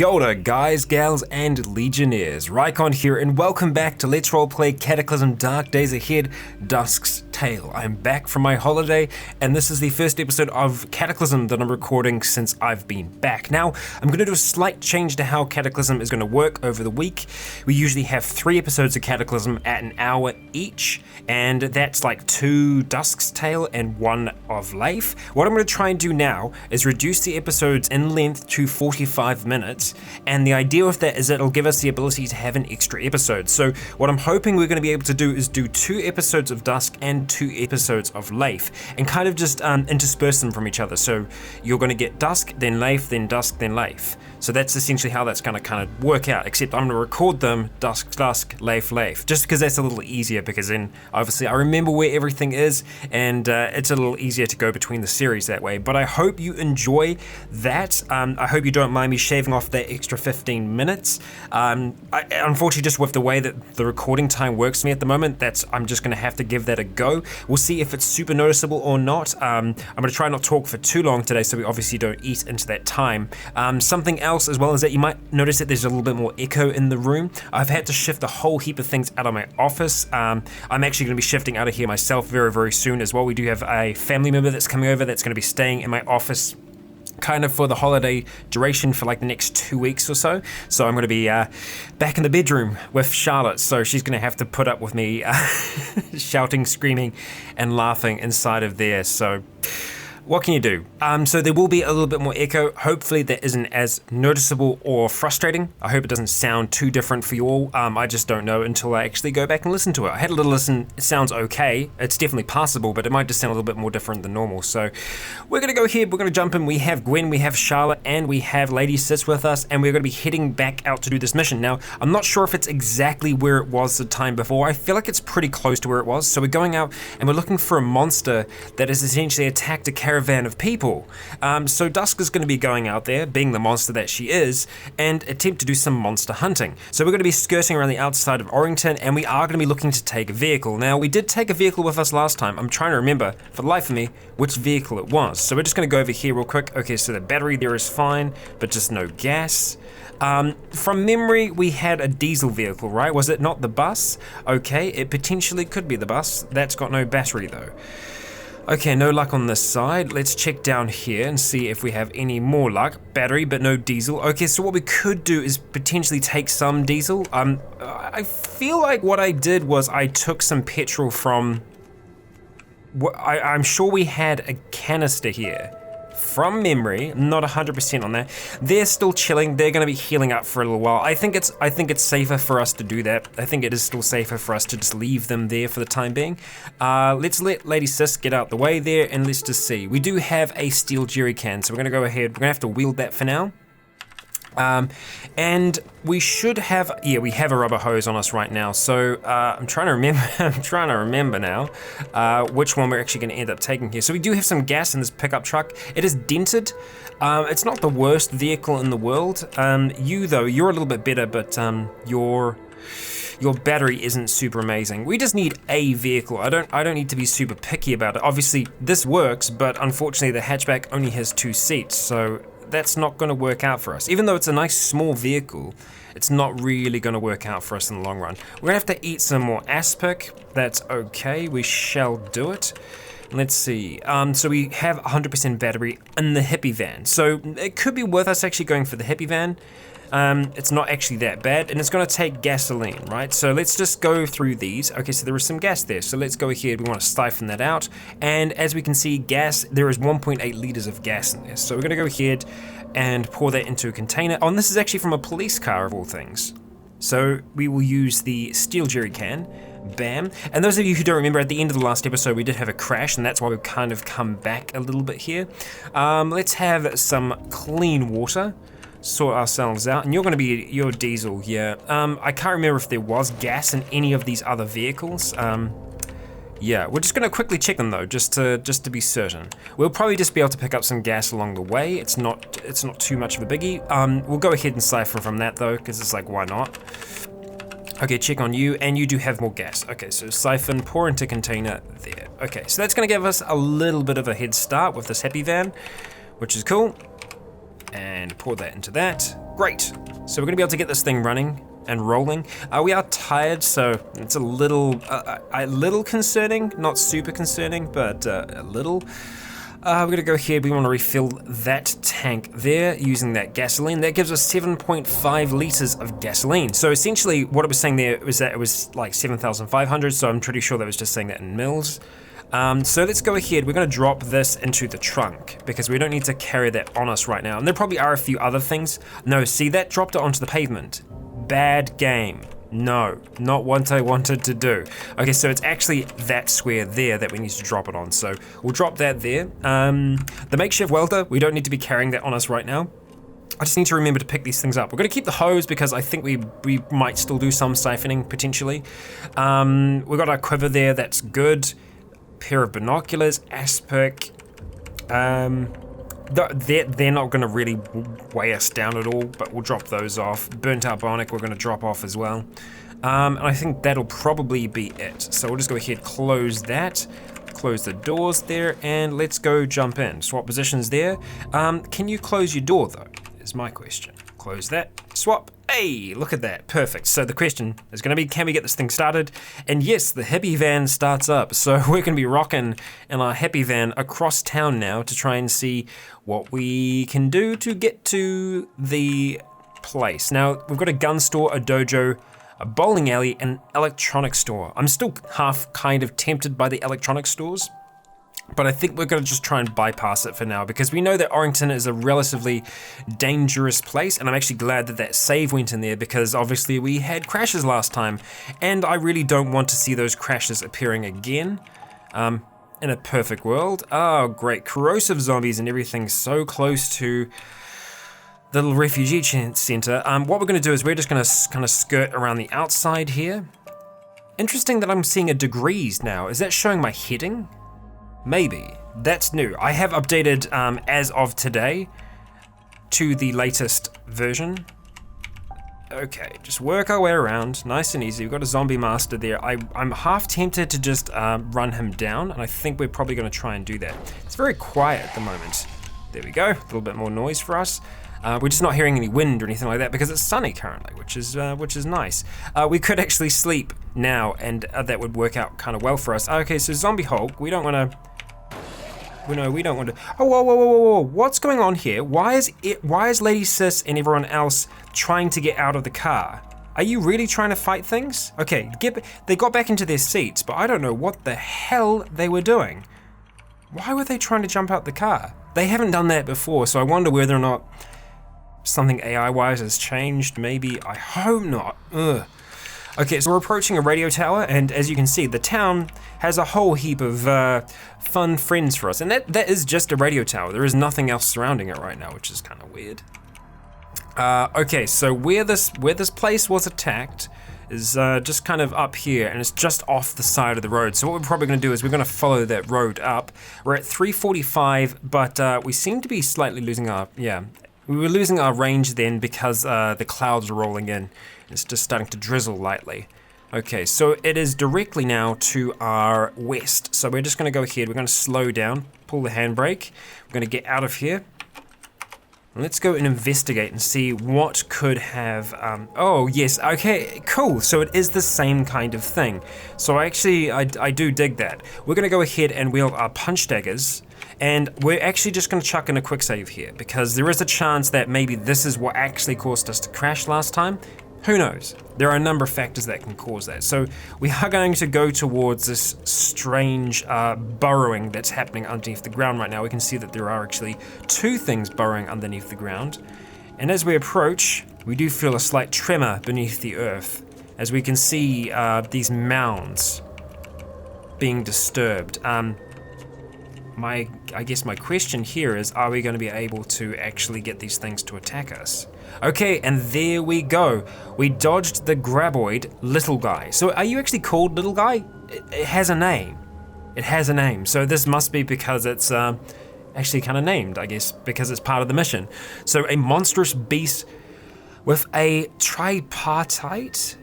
Kia ora, guys, gals, and legionnaires. Rycon here, and welcome back to Let's Roleplay Cataclysm Dark Days Ahead, Dusk's Tale. I'm back from my holiday, and this is the first episode of Cataclysm that I'm recording since I've been back. Now, I'm going to do a slight change to how Cataclysm is going to work over the week. We usually have 3 episodes of Cataclysm at an hour each, and that's like 2 Dusk's Tale and 1 of Leif. What I'm going to try and do now is reduce the episodes in length to 45 minutes, and the idea with that is that it'll give us the ability to have an extra episode. So what I'm hoping we're going to be able to do is do 2 episodes of Dusk and 2 episodes of Leif, and kind of just intersperse them from each other. So you're going to get Dusk, then Leif, then Dusk, then Leif. So that's essentially how that's going to kind of work out, except I'm going to record them Dusk, Leif, just because that's a little easier, because then obviously I remember where everything is, and it's a little easier to go between the series that way. But I hope you enjoy that. I hope you don't mind me shaving off that extra 15 minutes. Unfortunately, just with the way that the recording time works for me at the moment, I'm just going to have to give that a go. We'll see if it's super noticeable or not. I'm going to try not to talk for too long today, so we obviously don't eat into that time. Something else as well is that you might notice that there's a little bit more echo in the room. I've had to shift a whole heap of things out of my office. I'm actually going to be shifting out of here myself very, very soon as well. We do have a family member that's coming over that's going to be staying in my office kind of for the holiday duration for like the next 2 weeks or so. So I'm going to be back in the bedroom with Charlotte, so she's going to have to put up with me shouting, screaming, and laughing inside of there. So what can you do? So there will be a little bit more echo. Hopefully that isn't as noticeable or frustrating. I hope it doesn't sound too different for you all. I just don't know until I actually go back and listen to it. I had a little listen. It sounds okay. It's definitely passable, but it might just sound a little bit more different than normal. So we're going to go ahead. We're going to jump in. We have Gwen, we have Charlotte, and we have Lady Sis with us, and we're going to be heading back out to do this mission. Now, I'm not sure if it's exactly where it was the time before. I feel like it's pretty close to where it was. So we're going out and we're looking for a monster that has essentially attacked a caravan of people. So Dusk is going to be going out there, being the monster that she is, and attempt to do some monster hunting. So we're going to be skirting around the outside of Orrington, and we are going to be looking to take a vehicle. Now, we did take a vehicle with us last time. I'm trying to remember, for the life of me, which vehicle it was. So we're just going to go over here real quick. Okay, so the battery there is fine, but just no gas. From memory, we had a diesel vehicle, right? Was it not the bus? Okay, it potentially could be the bus. That's got no battery though. Okay, no luck on this side. Let's check down here and see if we have any more luck. Battery, but no diesel. Okay, so what we could do is potentially take some diesel. I feel like what I did was I took some petrol from... I'm sure we had a canister here. From memory, not 100% on that. They're still chilling. They're going to be healing up for a little while. I think it's safer for us to do that. I think it is still safer for us to just leave them there for the time being. Let's let Lady Sis get out the way there, and let's just see. We do have a steel jerry can, so we're going to go ahead. We're going to have to wield that for now. And we should have, we have a rubber hose on us right now. So I'm trying to remember now which one we're actually going to end up taking here. So we do have some gas in this pickup truck. It is dented. It's not the worst vehicle in the world. You though, you're a little bit better, but your battery isn't super amazing. We just need a vehicle. I don't need to be super picky about it. Obviously this works, but unfortunately the hatchback only has 2 seats, so that's not going to work out for us. Even though it's a nice small vehicle, it's not really going to work out for us in the long run. We're going to have to eat some more aspic. That's okay. We shall do it. Let's see. So we have 100% battery in the hippie van. So it could be worth us actually going for the hippie van. It's not actually that bad, and it's going to take gasoline, right? So let's just go through these. Okay, so there is some gas there, so let's go ahead. We want to siphon that out, and as we can see, gas, there is 1.8 liters of gas in there. So we're going to go ahead and pour that into a container. Oh, and this is actually from a police car of all things. So we will use the steel jerry can. Bam. And those of you who don't remember, at the end of the last episode we did have a crash, and that's why we've kind of come back a little bit here. Let's have some clean water. Sort ourselves out, and you're going to be your diesel, yeah. I can't remember if there was gas in any of these other vehicles. Yeah, we're just going to quickly check them though, just to be certain. We'll probably just be able to pick up some gas along the way. It's not too much of a biggie. We'll go ahead and siphon from that though, because it's like, why not? Okay, check on you, and you do have more gas. Okay, so siphon, pour into container there. Okay, so that's going to give us a little bit of a head start with this hippie van, which is cool. and pour that into that. Great. So we're gonna be able to get this thing running and rolling. We are tired, so it's a little concerning, not super concerning, but a little. We're gonna go here, we wanna refill that tank there using that gasoline. That gives us 7.5 liters of gasoline. So essentially what it was saying there was that it was like 7,500, so I'm pretty sure that was just saying that in mils. So let's go ahead, we're gonna drop this into the trunk because we don't need to carry that on us right now. And there probably are a few other things. No, see, that dropped it onto the pavement. Bad game. No, not what I wanted to do. Okay, so it's actually that square there that we need to drop it on. So we'll drop that there. The makeshift welder, we don't need to be carrying that on us right now. I just need to remember to pick these things up. We're gonna keep the hose because I think we might still do some siphoning potentially. We've got our quiver there, that's good. Pair of binoculars, aspic. They're not gonna really weigh us down at all, but we'll drop those off. Burnt out bionic we're gonna drop off as well. And I think that'll probably be it. So we'll just go ahead, close that, close the doors there, and let's go jump in. Swap positions there. Can you close your door though, is my question. Close that, swap. Hey, look at that, perfect. So the question is gonna be, can we get this thing started? And yes, the hippie van starts up. So we're gonna be rocking in our hippie van across town now to try and see what we can do to get to the place. Now, we've got a gun store, a dojo, a bowling alley, and an electronics store. I'm still half kind of tempted by the electronics stores, but I think we're gonna just try and bypass it for now because we know that Orrington is a relatively dangerous place, and I'm actually glad that that save went in there because obviously we had crashes last time, and I really don't want to see those crashes appearing again. In a perfect world. Oh, great, corrosive zombies and everything so close to the little refugee center. What we're gonna do is we're just gonna kind of skirt around the outside here. Interesting that I'm seeing a degrees now. Is that showing my heading? Maybe, that's new. I have updated as of today to the latest version. Okay, just work our way around, nice and easy. We've got a zombie master there. I'm half tempted to just run him down, and I think we're probably gonna try and do that. It's very quiet at the moment. There we go, a little bit more noise for us. We're just not hearing any wind or anything like that because it's sunny currently, which is nice. We could actually sleep now, and that would work out kind of well for us. Okay, so Zombie Hulk, we don't wanna, we don't want to. Oh, whoa! What's going on here? Why is Lady Sis and everyone else trying to get out of the car? Are you really trying to fight things? Okay, they got back into their seats, but I don't know what the hell they were doing. Why were they trying to jump out the car? They haven't done that before, so I wonder whether or not something AI-wise has changed. Maybe. I hope not. Ugh. Okay, so we're approaching a radio tower, and as you can see, the town has a whole heap of fun friends for us, and that is just a radio tower. There is nothing else surrounding it right now, which is kind of weird. Okay, so where this place was attacked is just kind of up here, and it's just off the side of the road. So what we're probably gonna do is we're gonna follow that road up. We're at 345, but we seem to be slightly losing our, we were losing our range then because the clouds are rolling in. It's just starting to drizzle lightly. Okay, so it is directly now to our west. So we're just gonna go ahead, we're gonna slow down, pull the handbrake. We're gonna get out of here. Let's go and investigate and see what could have, oh yes, okay, cool. So it is the same kind of thing. So actually, I do dig that. We're gonna go ahead and wield our punch daggers, and we're actually just gonna chuck in a quick save here because there is a chance that maybe this is what actually caused us to crash last time. Who knows? There are a number of factors that can cause that. So we are going to go towards this strange burrowing that's happening underneath the ground right now. We can see that there are actually two things burrowing underneath the ground. And as we approach, we do feel a slight tremor beneath the earth, as we can see these mounds being disturbed. I guess my question here is, are we going to be able to actually get these things to attack us? Okay, and there we go. We dodged the graboid little guy. So are you actually called little guy? It has a name. It has a name. So this must be because it's actually kind of named, I guess, because it's part of the mission. So a monstrous beast with a tripartite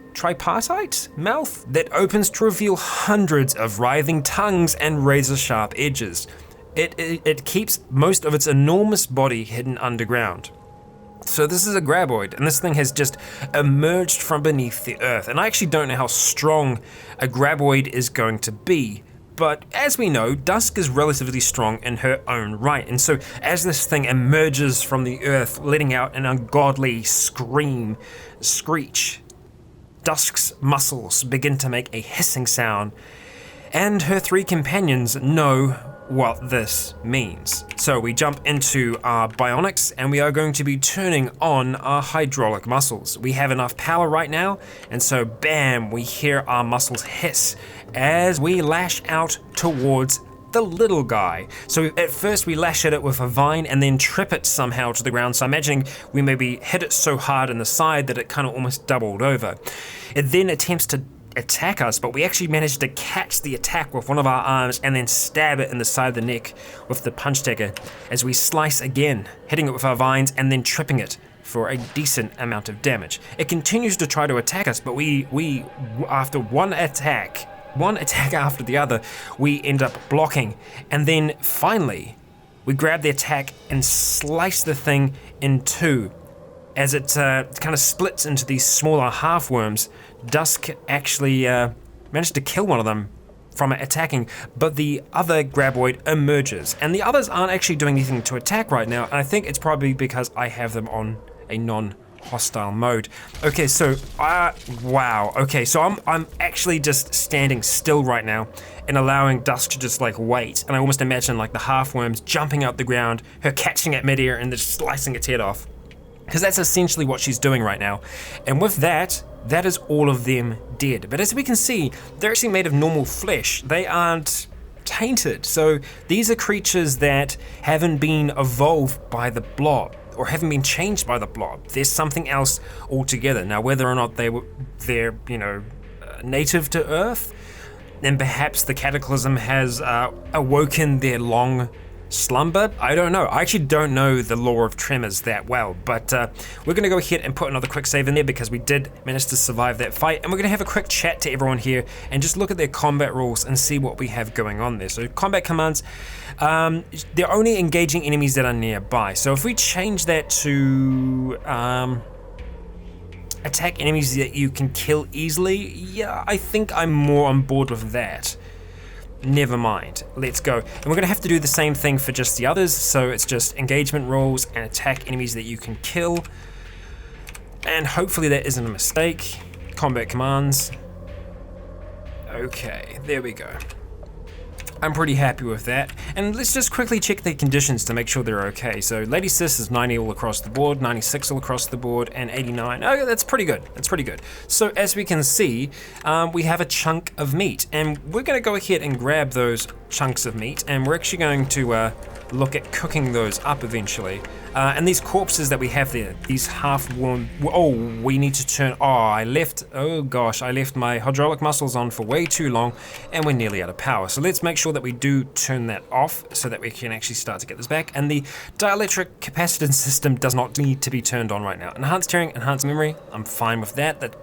mouth that opens to reveal hundreds of writhing tongues and razor-sharp edges. It keeps most of its enormous body hidden underground. So this is a graboid, and this thing has just emerged from beneath the earth. And I actually don't know how strong a graboid is going to be, but as we know, Dusk is relatively strong in her own right. And so as this thing emerges from the earth, letting out an ungodly screech, Dusk's muscles begin to make a hissing sound, and her three companions know what this means. So we jump into our bionics, and we are going to be turning on our hydraulic muscles. We have enough power right now, and so bam, we hear our muscles hiss as we lash out towards the little guy. So at first we lash at it with a vine and then trip it somehow to the ground. So imagining we maybe hit it so hard in the side that it kind of almost doubled over. It then attempts to attack us, but we actually managed to catch the attack with one of our arms and then stab it in the side of the neck with the punch dagger as we slice again, hitting it with our vines and then tripping it for a decent amount of damage. It continues to try to attack us, but we after one attack after the other, we end up blocking, and then finally we grab the attack and slice the thing in two. As it kind of splits into these smaller half worms, Dusk actually managed to kill one of them from it attacking, but the other graboid emerges, and the others aren't actually doing anything to attack right now, and I think it's probably because I have them on a non-hostile mode. Okay, so wow. Okay, so I'm actually just standing still right now and allowing Dusk to just like wait, and I almost imagine like the half worms jumping out the ground, her catching it midair and just slicing its head off. Because that's essentially what she's doing right now. And with that is all of them dead. But as we can see, they're actually made of normal flesh. They aren't tainted. So these are creatures that haven't been evolved by the blob or haven't been changed by the blob. There's something else altogether. Now, whether or not they're native to Earth, then perhaps the Cataclysm has awoken their long slumber. I don't know. I actually don't know the lore of Tremors that well, but we're going to go ahead and put another quick save in there because we did manage to survive that fight, and we're going to have a quick chat to everyone here and just look at their combat rules and see what we have going on there. So combat commands, they're only engaging enemies that are nearby. So if we change that to attack enemies that you can kill easily, yeah, I think I'm more on board with that. Never mind, let's go. And we're gonna have to do the same thing for just the others, so it's just engagement rules and attack enemies that you can kill. And hopefully that isn't a mistake. Combat commands. Okay, there we go. I'm pretty happy with that. And let's just quickly check the conditions to make sure they're okay. So Lady Sis is 90 all across the board, 96 all across the board, and 89. Oh, that's pretty good. That's pretty good. So as we can see, we have a chunk of meat, and we're going to go ahead and grab those chunks of meat, and we're actually going to look at cooking those up eventually. And these corpses that we have there, these half-worn, we need to turn, I left my hydraulic muscles on for way too long, and we're nearly out of power. So let's make sure that we do turn that off so that we can actually start to get this back. And the dielectric capacitance system does not need to be turned on right now. Enhanced hearing, enhanced memory, I'm fine with that. That's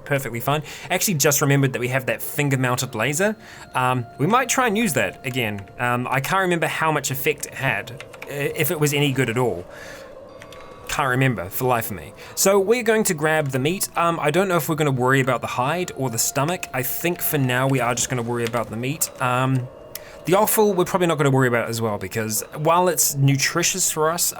perfectly fine. Actually just remembered that we have that finger-mounted laser. We might try and use that again. I can't remember how much effect it had, if it was any good at all. Can't remember for the life of me. So we're going to grab the meat. I don't know if we're going to worry about the hide or the stomach. I think for now we are just going to worry about the meat. The offal we're probably not going to worry about as well, because while it's nutritious for us,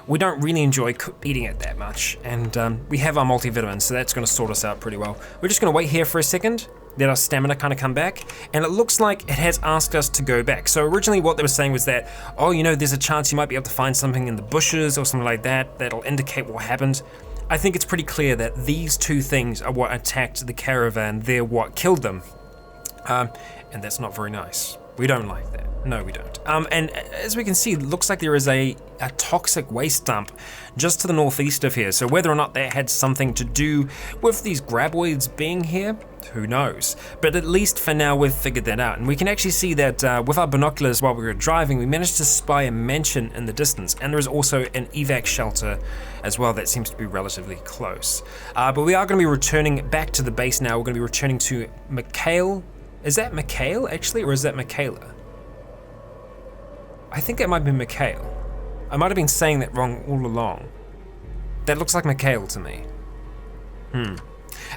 we don't really enjoy eating it that much. And we have our multivitamins, so that's going to sort us out pretty well. We're just going to wait here for a second, let our stamina kind of come back, and it looks like it has asked us to go back. So originally what they were saying was that, there's a chance you might be able to find something in the bushes or something like that that'll indicate what happened. I think it's pretty clear that these two things are what attacked the caravan. They're what killed them. And that's not very nice. We don't like that. No, we don't. And as we can see, it looks like there is a toxic waste dump just to the northeast of here. So whether or not that had something to do with these graboids being here, who knows? But at least for now, we've figured that out. And we can actually see that with our binoculars while we were driving, we managed to spy a mansion in the distance. And there is also an evac shelter as well that seems to be relatively close. But we are going to be returning back to the base now. We're going to be returning to Mikhail. Is that Mikhail, actually, or is that Michaela? I think that might be Mikhail. I might have been saying that wrong all along. That looks like Mikhail to me.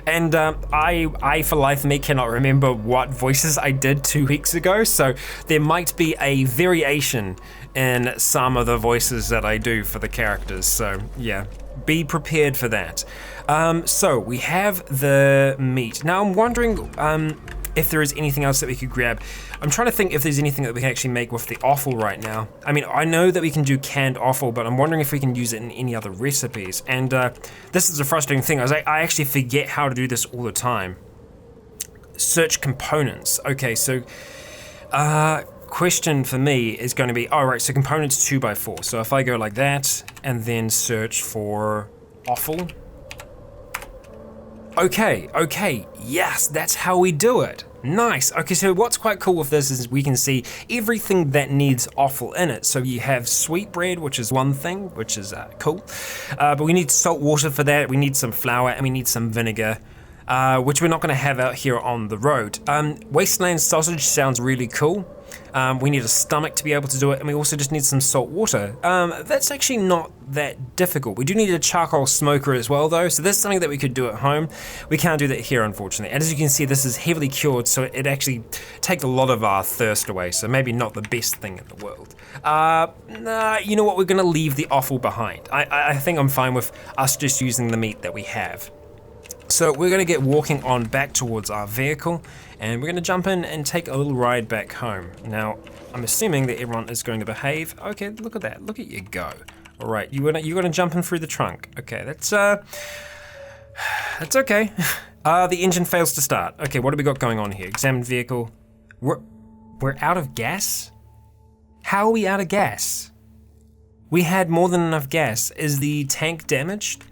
And I, for life of me, cannot remember what voices I did 2 weeks ago, so there might be a variation in some of the voices that I do for the characters, so yeah, be prepared for that. So we have the meat. Now I'm wondering if there is anything else that we could grab. I'm trying to think if there's anything that we can actually make with the offal right now. I mean, I know that we can do canned offal, but I'm wondering if we can use it in any other recipes. And this is a frustrating thing. I actually forget how to do this all the time. Search components. Okay, so question for me is going to be, all right, so components 2x4. So if I go like that and then search for offal. Okay, yes, that's how we do it. Nice. Okay, so what's quite cool with this is we can see everything that needs offal in it. So you have sweetbread, which is one thing, which is cool. But we need salt water for that. We need some flour and we need some vinegar, which we're not going to have out here on the road. Wasteland sausage sounds really cool. We need a stomach to be able to do it, and we also just need some salt water. That's actually not that difficult. We do need a charcoal smoker as well though, so that's something that we could do at home. We can't do that here, unfortunately. And as you can see, this is heavily cured, so it actually takes a lot of our thirst away, so maybe not the best thing in the world. Nah, you know what, we're gonna leave the offal behind. I think I'm fine with us just using the meat that we have. So we're gonna get walking on back towards our vehicle, and we're gonna jump in and take a little ride back home. Now, I'm assuming that everyone is going to behave. Okay, look at that, look at you go. All right, you're gonna jump in through the trunk. Okay, that's okay. The engine fails to start. Okay, what do we got going on here? Examine vehicle. We're out of gas? How are we out of gas? We had more than enough gas. Is the tank damaged?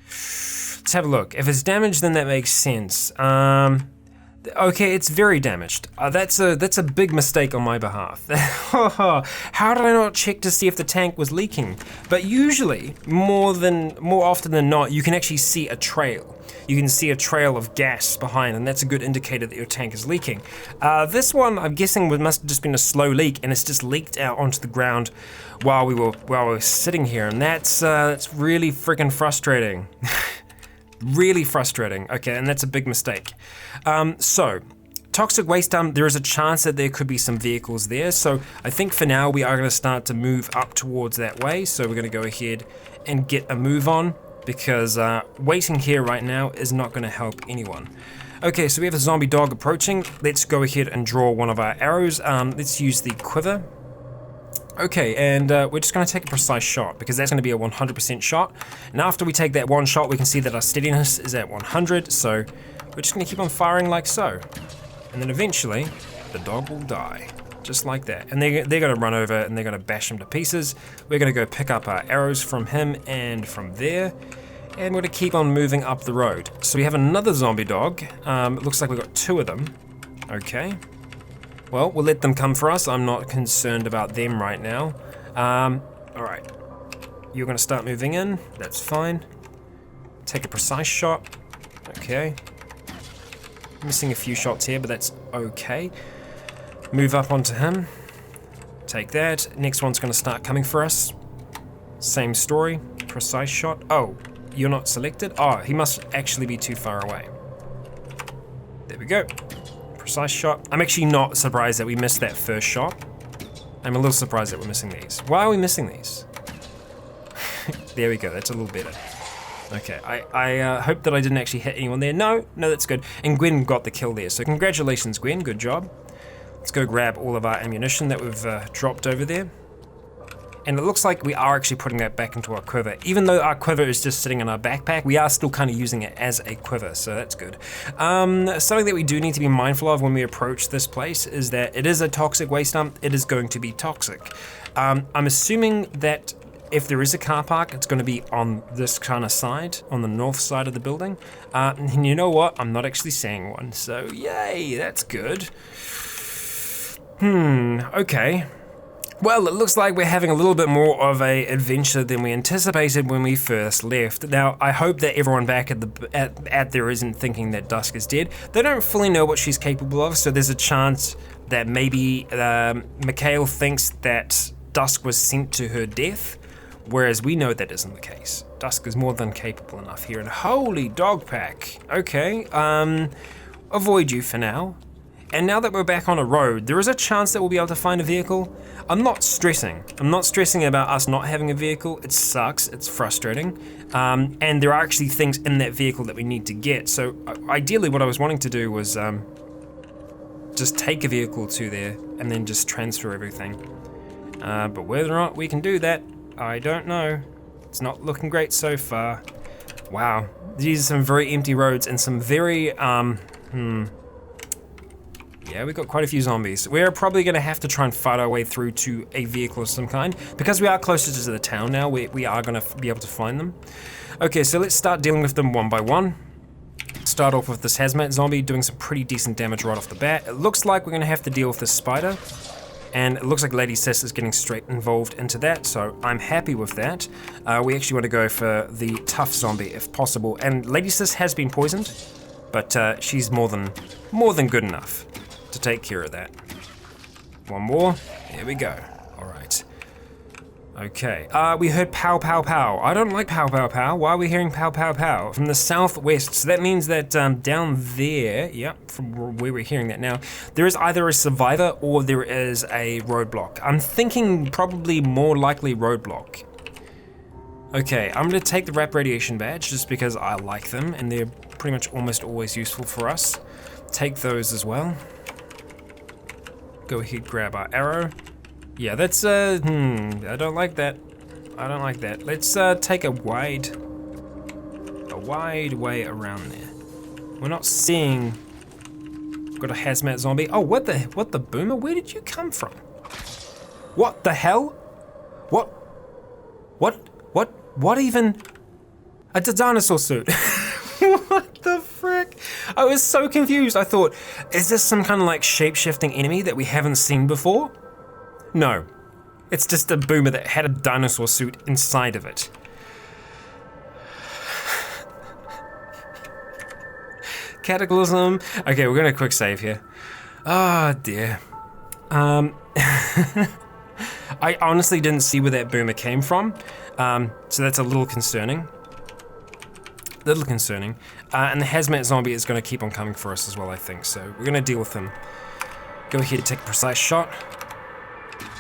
Let's have a look. If it's damaged, then that makes sense. Okay, it's very damaged. That's a big mistake on my behalf. How did I not check to see if the tank was leaking? But usually, more often than not, you can actually see a trail. You can see a trail of gas behind, and that's a good indicator that your tank is leaking. This one, I'm guessing, must have just been a slow leak, and it's just leaked out onto the ground while we were sitting here, and that's really freaking frustrating. Really frustrating. Okay, and that's a big mistake. So, toxic waste dump, there is a chance that there could be some vehicles there, so I think for now we are going to start to move up towards that way, so we're going to go ahead and get a move on, because waiting here right now is not going to help anyone. Okay, so we have a zombie dog approaching. Let's go ahead and draw one of our arrows. Let's use the quiver. Okay, and we're just going to take a precise shot, because that's going to be a 100% shot. And after we take that one shot, we can see that our steadiness is at 100, so we're just going to keep on firing like so. And then eventually, the dog will die, just like that. And they're going to run over and they're going to bash him to pieces. We're going to go pick up our arrows from him and from there, and we're going to keep on moving up the road. So we have another zombie dog. It looks like we've got 2 of them. Okay. Well, we'll let them come for us. I'm not concerned about them right now. All right. You're gonna start moving in. That's fine. Take a precise shot. Okay. Missing a few shots here, but that's okay. Move up onto him. Take that. Next one's gonna start coming for us. Same story. Precise shot. Oh, you're not selected? Oh, he must actually be too far away. There we go. Precise shot. I'm actually not surprised that we missed that first shot. I'm a little surprised that we're missing these. Why are we missing these? There we go, that's a little better. Okay, I hope that I didn't actually hit anyone there. No, that's good. And Gwen got the kill there, so congratulations, Gwen, good job. Let's go grab all of our ammunition that we've dropped over there. And it looks like we are actually putting that back into our quiver. Even though our quiver is just sitting in our backpack, we are still kind of using it as a quiver, so that's good. Something that we do need to be mindful of when we approach this place is that it is a toxic waste dump. It is going to be toxic. I'm assuming that if there is a car park, it's going to be on this kind of side, on the north side of the building. And you know what? I'm not actually seeing one, so yay, that's good. Okay. Well, it looks like we're having a little bit more of an adventure than we anticipated when we first left. Now, I hope that everyone back at there isn't thinking that Dusk is dead. They don't fully know what she's capable of, so there's a chance that maybe Mikhail thinks that Dusk was sent to her death, Whereas we know that isn't the case. Dusk is more than capable enough here. And holy dog pack. Okay, avoid you for now. And now that we're back on a road, there is a chance that we'll be able to find a vehicle. I'm not stressing. I'm not stressing about us not having a vehicle. It sucks, it's frustrating. And there are actually things in that vehicle that we need to get. So ideally what I was wanting to do was just take a vehicle to there and then just transfer everything. But whether or not we can do that, I don't know. It's not looking great so far. Wow, these are some very empty roads and some very, yeah, we've got quite a few zombies. We're probably gonna have to try and fight our way through to a vehicle of some kind. Because we are closer to the town now, we are gonna be able to find them. Okay, so let's start dealing with them one by one. Start off with this hazmat zombie doing some pretty decent damage right off the bat. It looks like we're gonna have to deal with this spider. And it looks like Lady Sis is getting straight involved into that, so I'm happy with that. We actually want to go for the tough zombie if possible. And Lady Sis has been poisoned, but she's more than good enough to take care of that. One more, here we go. All right. Okay, we heard pow pow pow. I don't like pow pow pow. Why are we hearing pow pow pow? From the southwest, so that means that down there, yep, from where we're hearing that now, there is either a survivor or there is a roadblock. I'm thinking probably more likely roadblock. Okay, I'm gonna take the wrap radiation badge just because I like them and they're pretty much almost always useful for us. Take those as well. Go ahead, grab our arrow. Yeah, that's, I don't like that. I don't like that. Let's take a wide way around there. We're not seeing, got a hazmat zombie. Oh, what the boomer? Where did you come from? What the hell? What even? It's a dinosaur suit. What the frick? I was so confused. I thought, is this some kind of like shape-shifting enemy that we haven't seen before? No, it's just a boomer that had a dinosaur suit inside of it. Cataclysm. Okay, we're gonna quick save here. Oh dear. I honestly didn't see where that boomer came from, so that's a little concerning. And the hazmat zombie is gonna keep on coming for us as well, I think, so we're gonna deal with him. Go ahead and take a precise shot.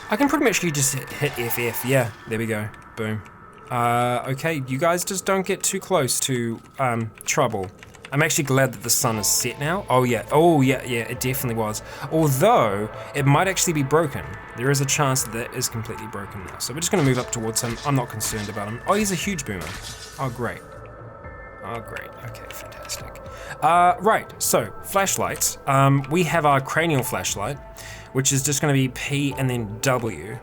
I can pretty much just hit FF, yeah, there we go, boom. Okay, you guys just don't get too close to trouble. I'm actually glad that the sun is set now. Oh yeah, it definitely was. Although, it might actually be broken. There is a chance that it is completely broken now. So we're just gonna move up towards him. I'm not concerned about him. Oh, he's a huge boomer. Oh, great. Oh, great, okay, fantastic. Right, so, flashlights. We have our cranial flashlight, which is just gonna be P and then W.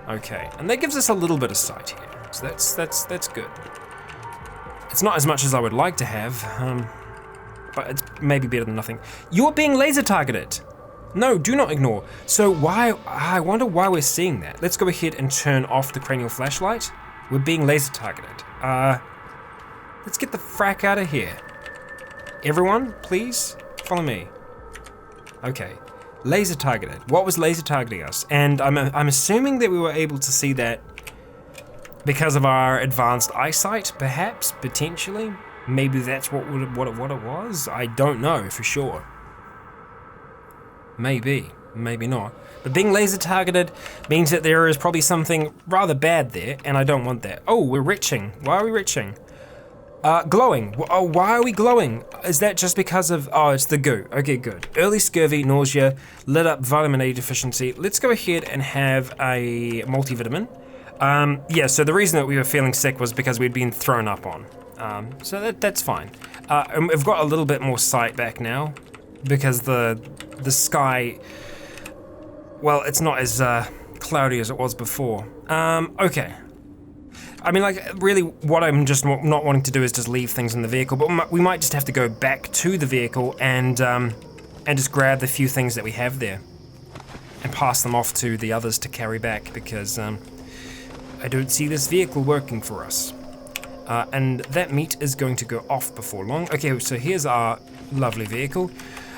Okay, and that gives us a little bit of sight here. So that's good. It's not as much as I would like to have, but it's maybe better than nothing. You're being laser targeted. No, do not ignore. So I wonder why we're seeing that. Let's go ahead and turn off the cranial flashlight. We're being laser targeted. Let's get the frack out of here. Everyone, please, follow me. Okay. Laser targeted. What was laser targeting us? And I'm assuming that we were able to see that because of our advanced eyesight, perhaps, potentially. Maybe that's what it was. I don't know for sure. Maybe not. But being laser targeted means that there is probably something rather bad there, and I don't want that. Oh, we're retching. Why are we retching? Glowing. Oh, why are we glowing? Is that just because of, oh, it's the goo. Okay, good. Early scurvy, nausea, lit up vitamin A deficiency. Let's go ahead and have a multivitamin. Yeah, so the reason that we were feeling sick was because we'd been thrown up on. So that's fine. And we've got a little bit more sight back now because the sky, well, it's not as cloudy as it was before. Okay. I mean, like, really, what I'm just not wanting to do is just leave things in the vehicle, but we might just have to go back to the vehicle and just grab the few things that we have there and pass them off to the others to carry back because I don't see this vehicle working for us. And that meat is going to go off before long. Okay, so here's our lovely vehicle.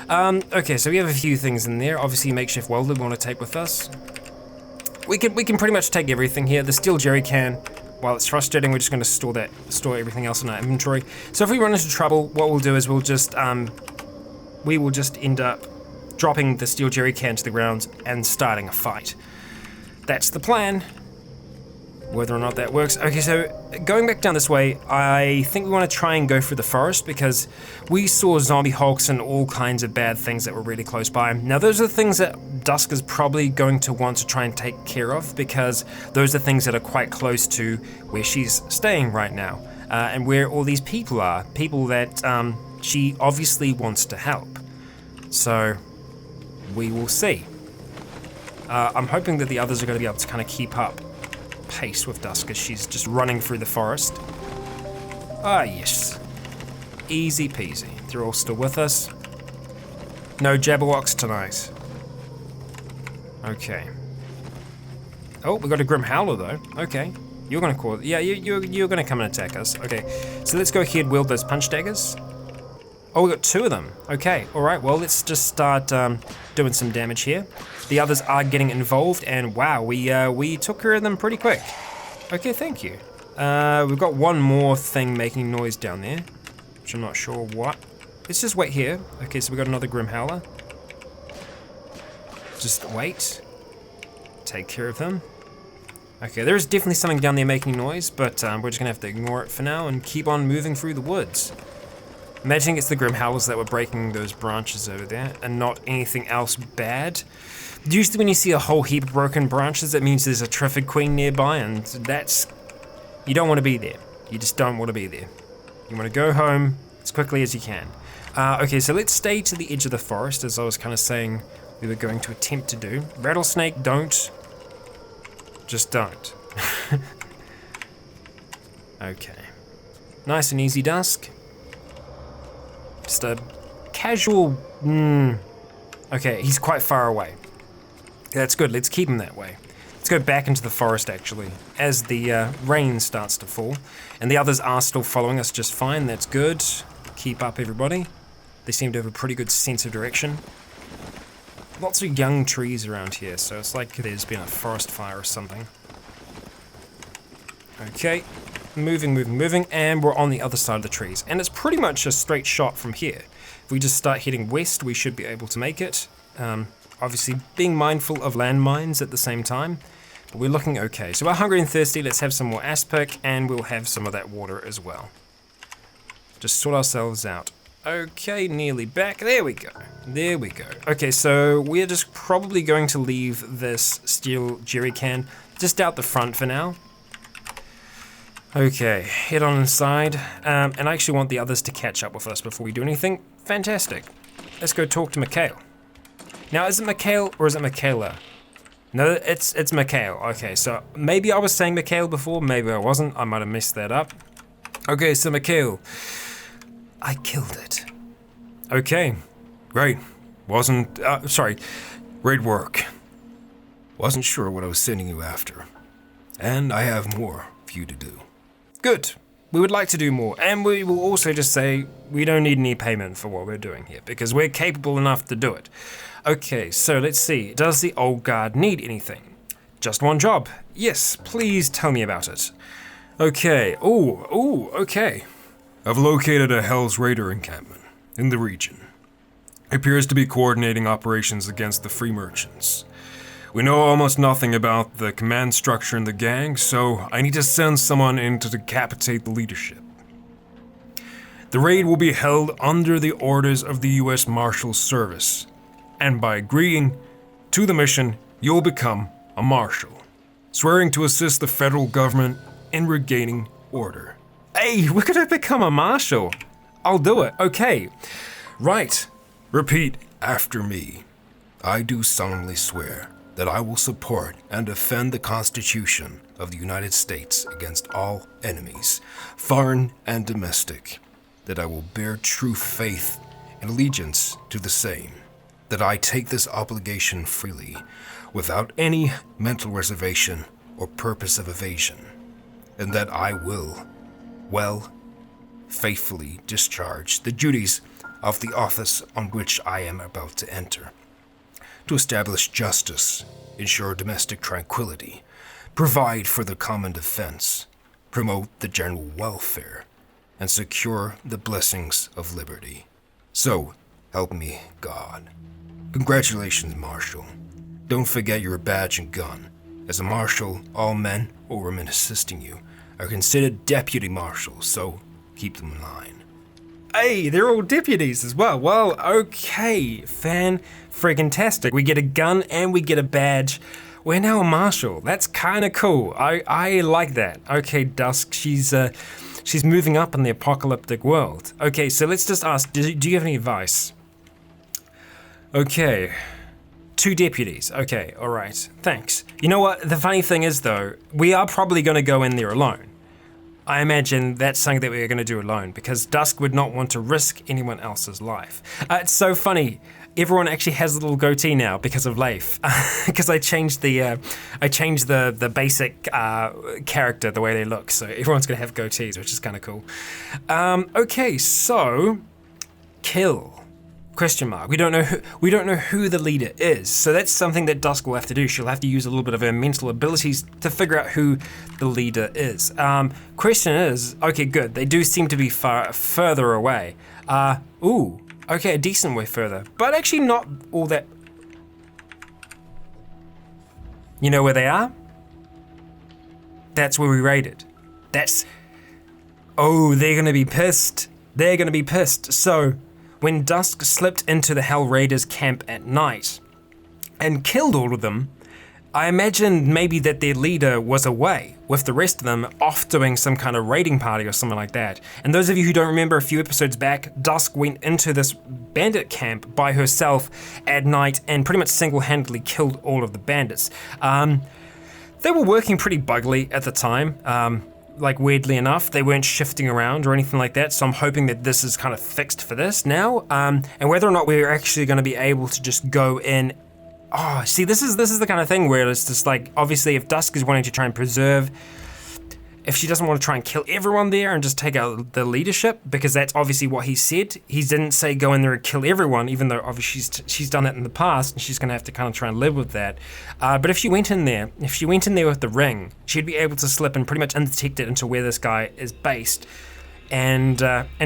Okay, so we have a few things in there. Obviously, makeshift welder we want to take with us. We can pretty much take everything here. The steel jerry can, while it's frustrating, we're just going to store everything else in our inventory. So if we run into trouble, what we'll do is we will just end up dropping the steel jerry can to the ground and starting a fight. That's the plan. Whether or not that works. Okay, so going back down this way, I think we want to try and go through the forest because we saw zombie hulks and all kinds of bad things that were really close by. Now those are the things that Dusk is probably going to want to try and take care of because those are things that are quite close to where she's staying right now and where all these people are. People that she obviously wants to help. So we will see. I'm hoping that the others are going to be able to kind of keep up pace with Dusk as she's just running through the forest. Ah, yes. Easy peasy. They're all still with us. No Jabberwocks tonight. Okay. Oh, we got a Grim Howler though. Okay. You're gonna call it. Yeah, you're gonna come and attack us. Okay. So let's go ahead, wield those punch daggers. Oh, we got 2 of them. Okay, alright, well, let's just start doing some damage here. The others are getting involved, and wow, we took care of them pretty quick. Okay, thank you. We've got one more thing making noise down there, which I'm not sure what. Let's just wait here. Okay, so we got another Grim Howler. Just wait. Take care of them. Okay, there is definitely something down there making noise, but we're just gonna have to ignore it for now and keep on moving through the woods. Imagining it's the Grim Howlers that were breaking those branches over there and not anything else bad. Usually when you see a whole heap of broken branches, that means there's a Trifid Queen nearby, and that's... you don't want to be there. You just don't want to be there. You want to go home as quickly as you can. Okay, so let's stay to the edge of the forest, as I was kind of saying we were going to attempt to do. Rattlesnake, don't. Just don't. Okay. Nice and easy, Dusk. Just a casual... Okay, he's quite far away. That's good, let's keep him that way. Let's go back into the forest, actually, as the rain starts to fall. And the others are still following us just fine, that's good. Keep up, everybody. They seem to have a pretty good sense of direction. Lots of young trees around here, so it's like there's been a forest fire or something. Okay. Moving, and we're on the other side of the trees. And it's pretty much a straight shot from here. If we just start heading west, we should be able to make it. Obviously, being mindful of landmines at the same time. But we're looking okay. So we're hungry and thirsty, let's have some more aspic, and we'll have some of that water as well. Just sort ourselves out. Okay, nearly back. There we go. There we go. Okay, so we're just probably going to leave this steel jerry can just out the front for now. Okay, head on inside, and I actually want the others to catch up with us before we do anything. Fantastic. Let's go talk to Mikhail. Now, is it Mikhail or is it Michaela? No, it's Mikhail. Okay, so maybe I was saying Mikhail before, maybe I wasn't. I might have messed that up. Okay, so Mikhail, I killed it. Okay, great. Great work. Wasn't sure what I was sending you after, and I have more for you to do. Good. We would like to do more, and we will also just say we don't need any payment for what we're doing here, because we're capable enough to do it. Okay, so let's see. Does the old guard need anything? Just one job. Yes, please tell me about it. Okay. Okay. I've located a Hell's Raider encampment in the region. It appears to be coordinating operations against the free merchants. We know almost nothing about the command structure in the gang, so I need to send someone in to decapitate the leadership. The raid will be held under the orders of the US Marshal Service, and by agreeing to the mission, you'll become a Marshal, swearing to assist the federal government in regaining order. Hey, we're gonna become a Marshal. I'll do it, okay. Right. Repeat after me. I do solemnly swear that I will support and defend the Constitution of the United States against all enemies, foreign and domestic, that I will bear true faith and allegiance to the same, that I take this obligation freely, without any mental reservation or purpose of evasion, and that I will, faithfully discharge the duties of the office on which I am about to enter, to establish justice, ensure domestic tranquility, provide for the common defense, promote the general welfare, and secure the blessings of liberty. So, help me, God. Congratulations, Marshal. Don't forget your badge and gun. As a Marshal, all men or women assisting you are considered deputy marshals, so keep them in line. Hey, they're all deputies as well. Well, okay, fan-friggin-tastic. We get a gun and we get a badge. We're now a marshal. That's kind of cool. I like that. Okay, Dusk, she's moving up in the apocalyptic world. Okay, so let's just ask, do you have any advice? Okay, 2 deputies. Okay, all right, thanks. You know what, the funny thing is though, we are probably gonna go in there alone. I imagine that's something that we're gonna do alone because Dusk would not want to risk anyone else's life. It's so funny. Everyone actually has a little goatee now because of Leif, because I changed the basic character, the way they look. So everyone's gonna have goatees, which is kind of cool. Okay, so kill. Question mark. We don't know who the leader is, so that's something that Dusk will have to do. She'll have to use a little bit of her mental abilities to figure out who the leader is. Question is, okay, good. They do seem to be further away. Ooh, okay, a decent way further, but actually not all that. You know where they are? That's where we raided. Oh, they're gonna be pissed. They're gonna be pissed. So, when Dusk slipped into the Hell Raiders camp at night and killed all of them, I imagined maybe that their leader was away, with the rest of them off doing some kind of raiding party or something like that. And those of you who don't remember, a few episodes back, Dusk went into this bandit camp by herself at night and pretty much single-handedly killed all of the bandits. They were working pretty buggily at the time. Like, weirdly enough, they weren't shifting around or anything like that, so I'm hoping that this is kind of fixed for this now, and whether or not we're actually going to be able to just go in. Oh, see, this is the kind of thing where it's just like, obviously, if Dusk is wanting to try and preserve, if she doesn't want to try and kill everyone there and just take out the leadership, because that's obviously what he said. He didn't say go in there and kill everyone, even though obviously she's done that in the past, and she's going to have to kind of try and live with that. But if she went in there with the ring, she'd be able to slip in pretty much undetected into where this guy is based, and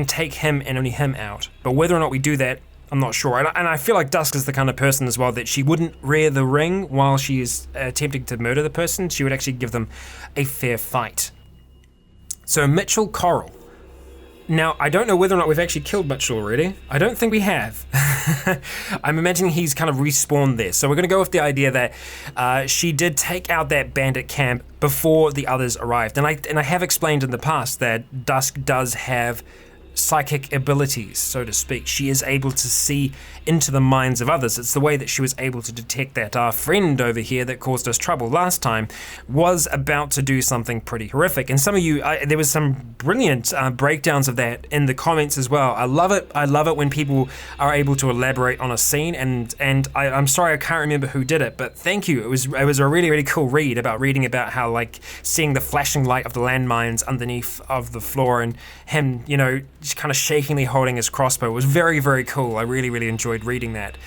take him and only him out. But whether or not we do that, I'm not sure. And I feel like Dusk is the kind of person as well that she wouldn't rear the ring while she is attempting to murder the person. She would actually give them a fair fight. So Mitchell Coral. Now, I don't know whether or not we've actually killed Mitchell already. I don't think we have. I'm imagining he's kind of respawned there. So we're gonna go with the idea that she did take out that bandit camp before the others arrived. And I have explained in the past that Dusk does have psychic abilities, so to speak. She is able to see into the minds of others. It's the way that she was able to detect that our friend over here that caused us trouble last time was about to do something pretty horrific. And some of you, there was some brilliant breakdowns of that in the comments as well. I love it. I love it when people are able to elaborate on a scene, and I'm sorry I can't remember who did it, but thank you. It was a really, really cool reading about how, like, seeing the flashing light of the landmines underneath of the floor and him, you know, just kind of shakingly holding his crossbow was very, very cool. I really, really enjoyed reading that.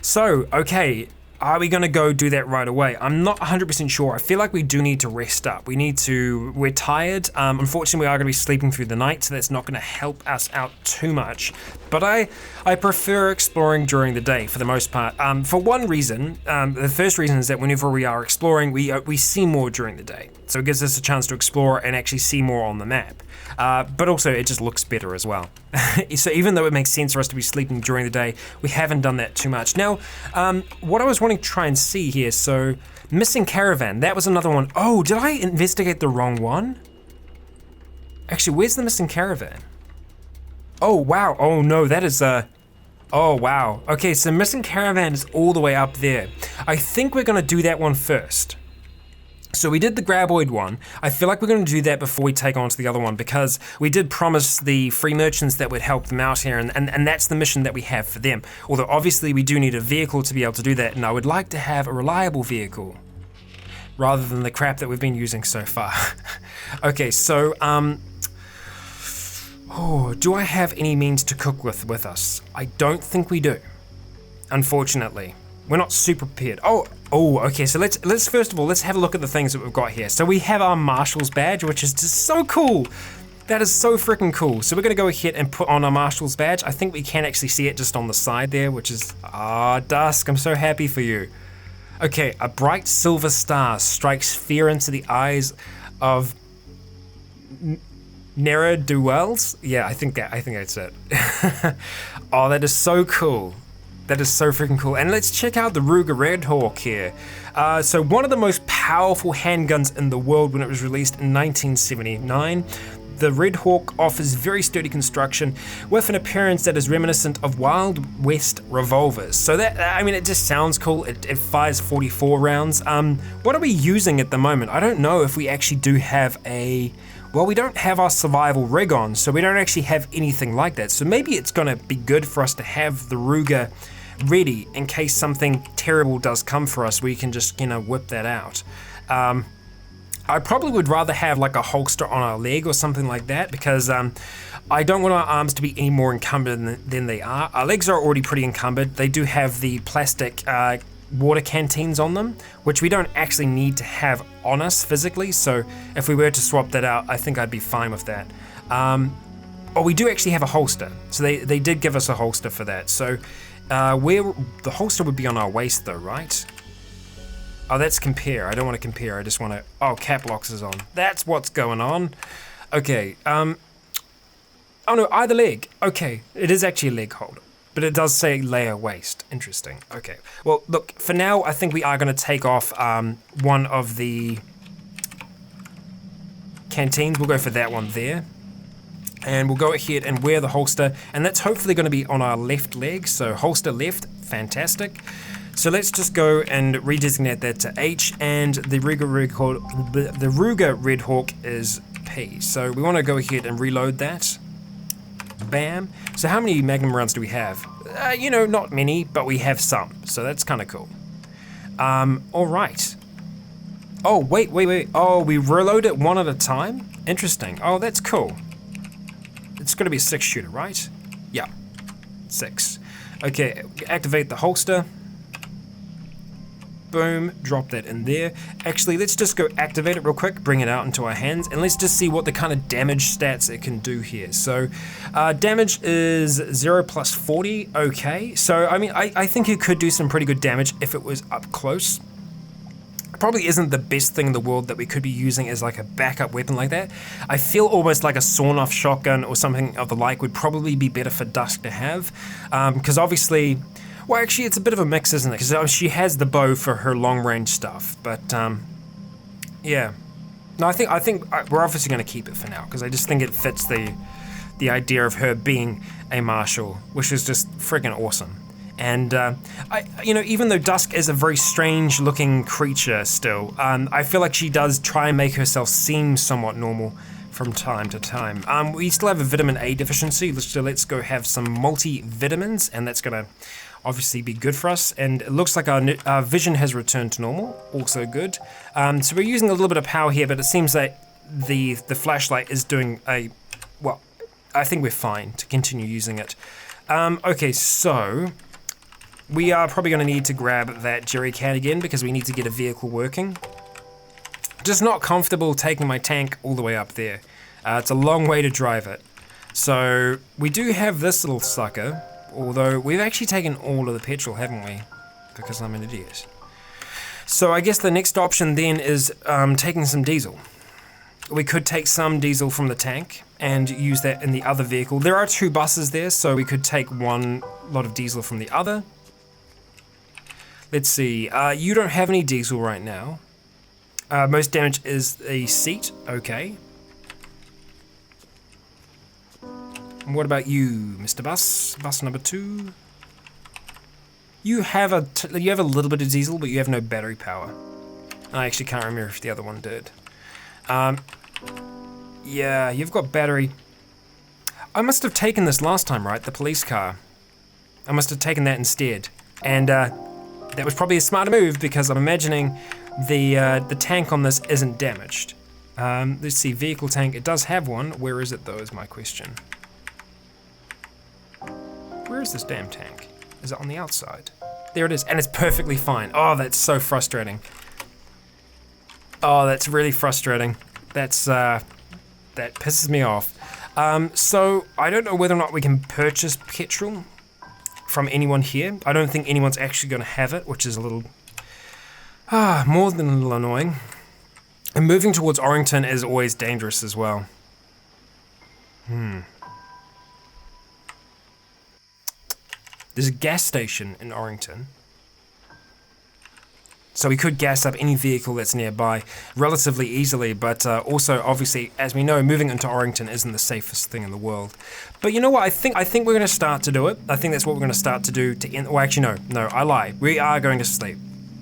So, okay, are we going to go do that right away? I'm not 100% sure. I feel like we do need to rest up. We're tired. Unfortunately, we are going to be sleeping through the night, so that's not going to help us out too much. But I prefer exploring during the day for the most part. For one reason, the first reason is that whenever we are exploring, we see more during the day. So it gives us a chance to explore and actually see more on the map. But also it just looks better as well. So even though it makes sense for us to be sleeping during the day, we haven't done that too much. Now, what I was wanting to try and see here, so missing caravan, that was another one. Oh, did I investigate the wrong one? Actually, where's the missing caravan? Oh, wow. Oh no, that is oh wow. Okay, so missing caravan is all the way up there. I think we're gonna do that one first. So we did the graboid one. I feel like we're going to do that before we take on to the other one, because we did promise the free merchants that would help them out here, and that's the mission that we have for them. Although obviously we do need a vehicle to be able to do that, and I would like to have a reliable vehicle rather than the crap that we've been using so far. Okay, so do I have any means to cook with us? I don't think we do, unfortunately. We're not super prepared. Oh, Oh, okay, so let's first of all, let's have a look at the things that we've got here. So we have our Marshal's badge, which is just so cool. That is so freaking cool. So we're gonna go ahead and put on our Marshal's badge. I think we can actually see it just on the side there, which is, Dusk, I'm so happy for you. Okay, a bright silver star strikes fear into the eyes of ne'er-do-wells. Yeah, I think that's it. Oh, that is so cool. That is so freaking cool. And let's check out the Ruger Redhawk here. So one of the most powerful handguns in the world when it was released in 1979. The Redhawk offers very sturdy construction with an appearance that is reminiscent of Wild West revolvers. So that, I mean, it just sounds cool. It fires 44 rounds. What are we using at the moment? I don't know if we actually do have a... Well, we don't have our survival rig on, so we don't actually have anything like that. So maybe it's gonna be good for us to have the Ruger ready in case something terrible does come for us. We can just, you know, whip that out. I probably would rather have like a holster on our leg or something like that, because I don't want our arms to be any more encumbered than they are. Our legs are already pretty encumbered. They do have the plastic water canteens on them, which we don't actually need to have on us physically, so if we were to swap that out, I think I'd be fine with that. Oh, we do actually have a holster, so they did give us a holster for that. So where the holster would be on our waist though, right? Oh, that's compare. I don't want to compare, I just want to... Oh, cap locks is on. That's what's going on. Okay, oh no, either leg. Okay, it is actually a leg holder, but it does say layer waist. Interesting. Okay, well, look, for now, I think we are going to take off one of the canteens. We'll go for that one there. And we'll go ahead and wear the holster, and that's hopefully going to be on our left leg, so holster left, fantastic. So let's just go and redesignate that to H, and the Ruger Redhawk is P. So we want to go ahead and reload that. Bam. So how many Magnum rounds do we have? You know, not many, but we have some, so that's kind of cool. All right. Oh, wait. Oh, we reload it one at a time? Interesting. Oh, that's cool. It's going to be a 6-shooter, right? Yeah, 6. Okay, activate the holster. Boom, drop that in there. Actually, let's just go activate it real quick, bring it out into our hands, and let's just see what the kind of damage stats it can do here. So, damage is 0 plus 40, okay. So, I mean, I think it could do some pretty good damage if it was up close. Probably isn't the best thing in the world that we could be using as like a backup weapon like that. I feel almost like a sawn-off shotgun or something of the like would probably be better for Dusk to have, because obviously, well, actually it's a bit of a mix, isn't it? Because she has the bow for her long-range stuff, but yeah. No, I think we're obviously going to keep it for now, because I just think it fits the idea of her being a marshal, which is just freaking awesome. And you know, even though Dusk is a very strange looking creature still, I feel like she does try and make herself seem somewhat normal from time to time. We still have a vitamin A deficiency, so let's go have some multivitamins, and that's gonna obviously be good for us. And it looks like our vision has returned to normal, also good. So we're using a little bit of power here, but it seems that the flashlight is doing well, I think we're fine to continue using it. Okay, so we are probably going to need to grab that jerry can again because we need to get a vehicle working. Just not comfortable taking my tank all the way up there. It's a long way to drive it. So we do have this little sucker, although we've actually taken all of the petrol, haven't we? Because I'm an idiot. So I guess the next option then is taking some diesel. We could take some diesel from the tank and use that in the other vehicle. There are 2 buses there, so we could take one lot of diesel from the other. Let's see, you don't have any diesel right now. Most damage is a seat, okay. And what about you, Mr. Bus? Bus number 2? You have a little bit of diesel, but you have no battery power. I actually can't remember if the other one did. Yeah, you've got battery. I must have taken this last time, right? The police car. I must have taken that instead. And, that was probably a smarter move because I'm imagining the tank on this isn't damaged. Let's see, vehicle tank, it does have one. Where is it though is my question. Where is this damn tank? Is it on the outside? There it is, and it's perfectly fine. Oh, that's so frustrating. Oh, that's really frustrating. That's, that pisses me off. So, I don't know whether or not we can purchase petrol from anyone here. I don't think anyone's actually going to have it, which is a little, more than a little annoying. And moving towards Orrington is always dangerous as well. There's a gas station in Orrington. So we could gas up any vehicle that's nearby relatively easily, but also, obviously, as we know, moving into Orrington isn't the safest thing in the world. But you know what? I think we're going to start to do it. I think that's what we're going to start to do to end. Well, actually, no, I lie. We are going to sleep.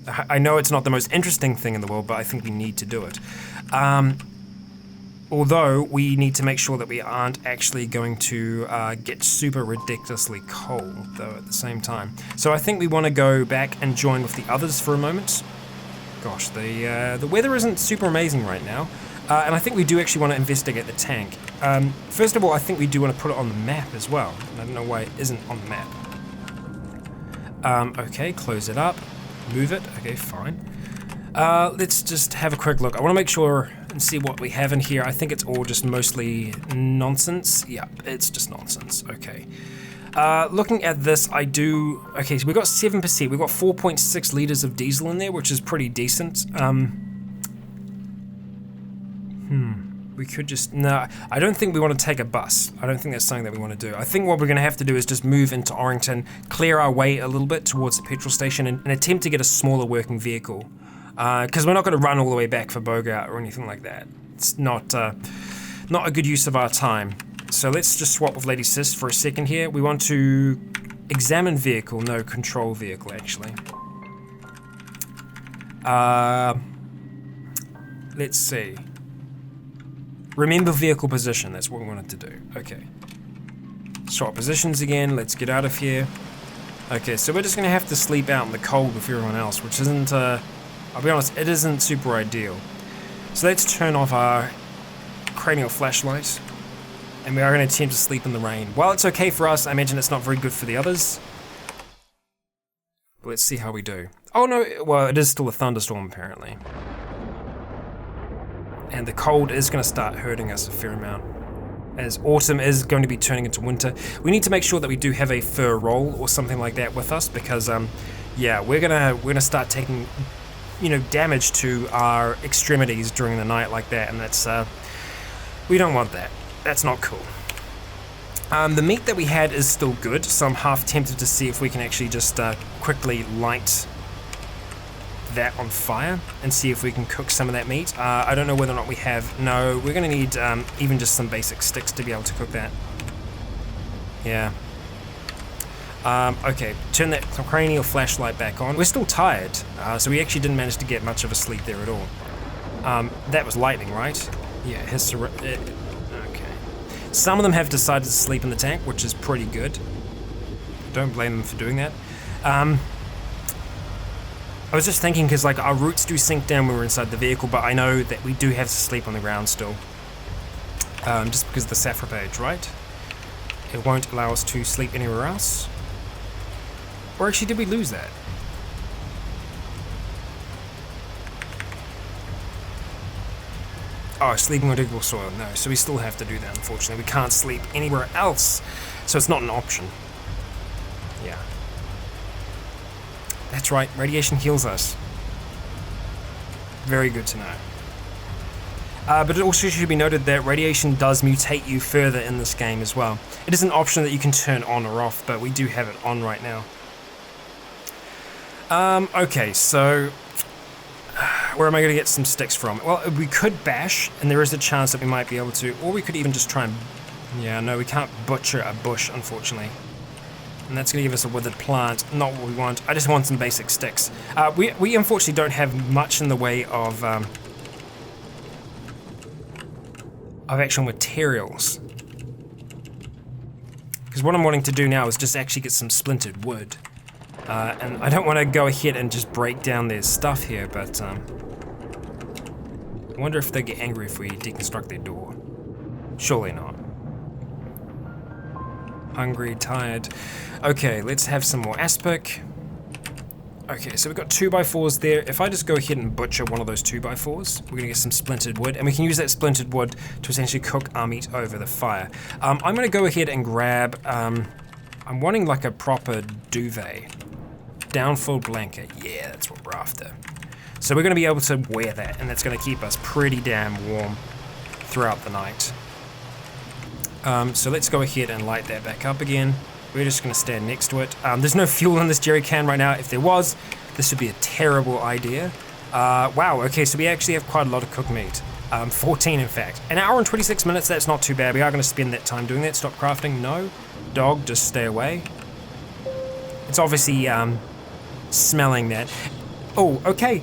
I know it's not the most interesting thing in the world, but I think we need to do it. Although we need to make sure that we aren't actually going to get super ridiculously cold, though, at the same time. So I think we want to go back and join with the others for a moment. Gosh, the weather isn't super amazing right now. And I think we do actually want to investigate the tank. First of all, I think we do want to put it on the map as well. I don't know why it isn't on the map. Okay, close it up. Move it. Okay, fine. Let's just have a quick look. I want to make sure and see what we have in here. I think it's all just mostly nonsense. Yeah, it's just nonsense. Okay. Looking at this, I do... Okay, so we've got 7%. We've got 4.6 litres of diesel in there, which is pretty decent. We could just... No, I don't think we want to take a bus. I don't think that's something that we want to do. I think what we're going to have to do is just move into Orrington, clear our way a little bit towards the petrol station, and attempt to get a smaller working vehicle. Because we're not going to run all the way back for Bogart or anything like that. It's not a good use of our time. So let's just swap with Lady Sis for a second here. We want to examine vehicle, no, control vehicle actually. Let's see. Remember vehicle position, that's what we wanted to do. Okay. Swap positions again, let's get out of here. Okay, so we're just going to have to sleep out in the cold with everyone else, which isn't, I'll be honest, it isn't super ideal. So let's turn off our cranial flashlight, and we are going to attempt to sleep in the rain. While it's okay for us, I imagine it's not very good for the others. But let's see how we do. Oh no, well, it is still a thunderstorm apparently. And the cold is going to start hurting us a fair amount, as autumn is going to be turning into winter. We need to make sure that we do have a fur roll or something like that with us, because yeah, we're gonna start taking, you know, damage to our extremities during the night like that, and that's we don't want that. That's not cool. The meat that we had is still good, so I'm half tempted to see if we can actually just quickly light that on fire and see if we can cook some of that meat. I don't know whether or not we have. No, we're going to need even just some basic sticks to be able to cook that. Yeah. Okay, turn that cranial flashlight back on. We're still tired, so we actually didn't manage to get much of a sleep there at all. That was lightning, right? Yeah, okay. Some of them have decided to sleep in the tank, which is pretty good. Don't blame them for doing that. I was just thinking, because like our roots do sink down when we're inside the vehicle, but I know that we do have to sleep on the ground still. Just because of the saphropage, right? It won't allow us to sleep anywhere else. Or actually, did we lose that? Oh, sleeping on diggable soil. No, so we still have to do that, unfortunately. We can't sleep anywhere else, so it's not an option. Yeah. That's right, radiation heals us. Very good to know. But it also should be noted that radiation does mutate you further in this game as well. It is an option that you can turn on or off, but we do have it on right now. Okay, so where am I going to get some sticks from? Well, we could bash, and there is a chance that we might be able to, or we could even just try and... Yeah, no, we can't butcher a bush, unfortunately. And that's going to give us a withered plant, not what we want. I just want some basic sticks. We unfortunately don't have much in the way of actual materials. Because what I'm wanting to do now is just actually get some splintered wood. And I don't want to go ahead and just break down their stuff here, but I wonder if they get angry if we deconstruct their door. Surely not. Hungry, tired. Okay, let's have some more aspic. Okay, so we've got 2x4s there. If I just go ahead and butcher one of those 2x4s, we're gonna get some splintered wood, and we can use that splintered wood to essentially cook our meat over the fire. I'm gonna go ahead and grab, I'm wanting like a proper duvet. Downfilled blanket, yeah, that's what we're after. So we're gonna be able to wear that, and that's gonna keep us pretty damn warm throughout the night. So let's go ahead and light that back up again. We're just gonna stand next to it. There's no fuel in this jerry can right now. If there was, this would be a terrible idea. Wow, okay, so we actually have quite a lot of cooked meat. 14 in fact. An hour and 26 minutes, that's not too bad. We are gonna spend that time doing that. Stop crafting, no. Dog, just stay away. It's obviously smelling that. Oh, okay.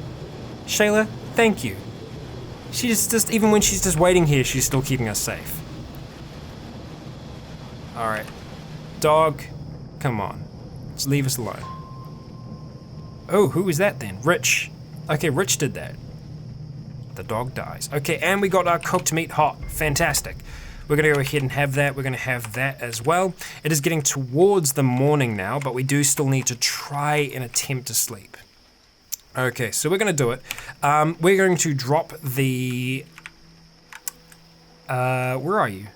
Shayla, thank you. She's just, even when she's just waiting here, she's still keeping us safe. All right. Dog, come on, just leave us alone. Oh, who was that then? Rich. Okay, Rich did that. The dog dies. Okay, and we got our cooked meat hot. Fantastic. We're gonna go ahead and have that. We're gonna have that as well. It is getting towards the morning now, but we do still need to try and attempt to sleep. Okay, so we're gonna do it. We're going to drop the, where are you?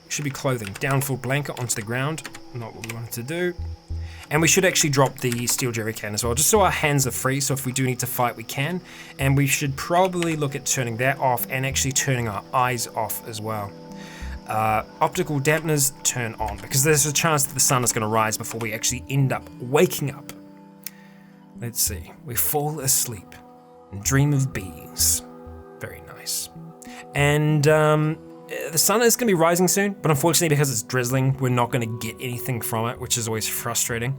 Should be clothing. Downfilled blanket onto the ground. Not what we wanted to do. And we should actually drop the steel jerry can as well, just so our hands are free, so if we do need to fight, we can. And we should probably look at turning that off and actually turning our eyes off as well. Optical dampeners turn on, because there's a chance that the sun is going to rise before we actually end up waking up. Let's see. We fall asleep and dream of bees. Very nice. And, the sun is going to be rising soon, but unfortunately because it's drizzling, we're not going to get anything from it, which is always frustrating.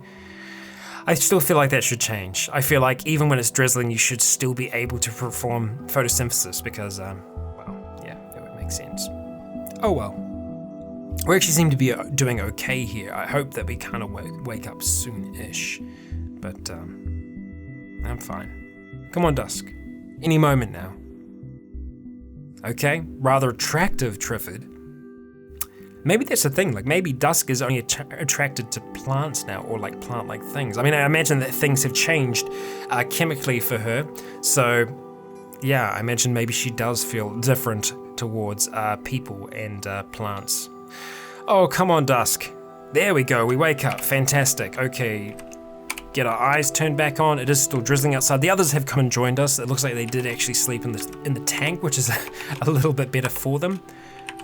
I still feel like that should change. I feel like even when it's drizzling, you should still be able to perform photosynthesis because, well, yeah, that would make sense. Oh well. We actually seem to be doing okay here. I hope that we kind of wake up soon-ish, but I'm fine. Come on, Dusk. Any moment now. Okay, rather attractive Triffid. Maybe that's the thing, like maybe Dusk is only attracted to plants now, or like plant-like things. I mean, I imagine that things have changed chemically for her, so yeah, I imagine maybe she does feel different towards people and plants. Oh, come on, Dusk. There we go, we wake up, fantastic. Okay, get our eyes turned back on. It is still drizzling outside. The others have come and joined us. It looks like they did actually sleep in the tank, which is a little bit better for them.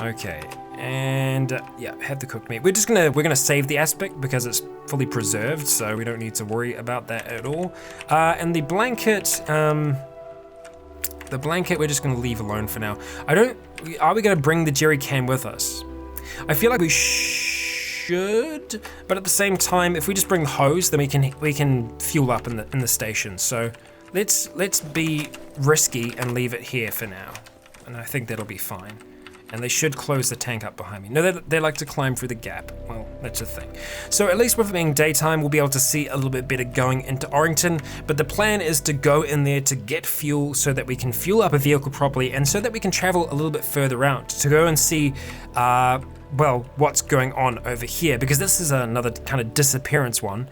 Okay, and yeah, have the cooked meat. We're gonna save the aspect because it's fully preserved, so we don't need to worry about that at all. And the blanket, we're just gonna leave alone for now. Are we gonna bring the jerry can with us? I feel like we should, but at the same time, if we just bring the hose, then we can fuel up in the station. So let's be risky and leave it here for now, and I think that'll be fine. And they should close the tank up behind me. No, they like to climb through the gap. Well, that's a thing. So at least with it being daytime, we'll be able to see a little bit better going into Orrington, but the plan is to go in there to get fuel so that we can fuel up a vehicle properly and so that we can travel a little bit further out to go and see well, what's going on over here, because this is another kind of disappearance one.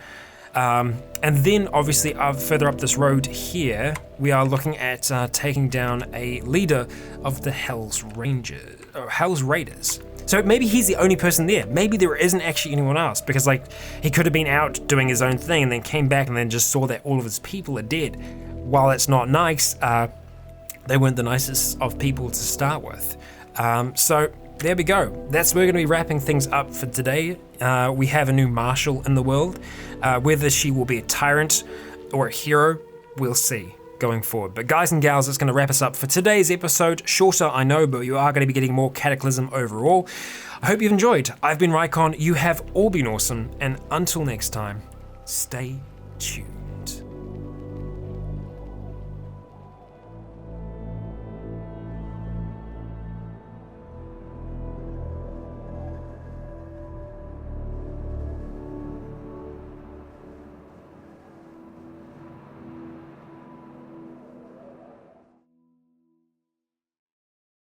And then obviously further up this road here, we are looking at taking down a leader of the Hell's Raiders. So maybe he's the only person there. Maybe there isn't actually anyone else, because like he could have been out doing his own thing and then came back and then just saw that all of his people are dead. While it's not nice, they weren't the nicest of people to start with. So there we go. That's where we're going to be wrapping things up for today. We have a new Marshal in the world. Whether she will be a tyrant or a hero, we'll see going forward. But guys and gals, that's going to wrap us up for today's episode. Shorter, I know, but you are going to be getting more Cataclysm overall. I hope you've enjoyed. I've been Rycon. You have all been awesome. And until next time, stay tuned.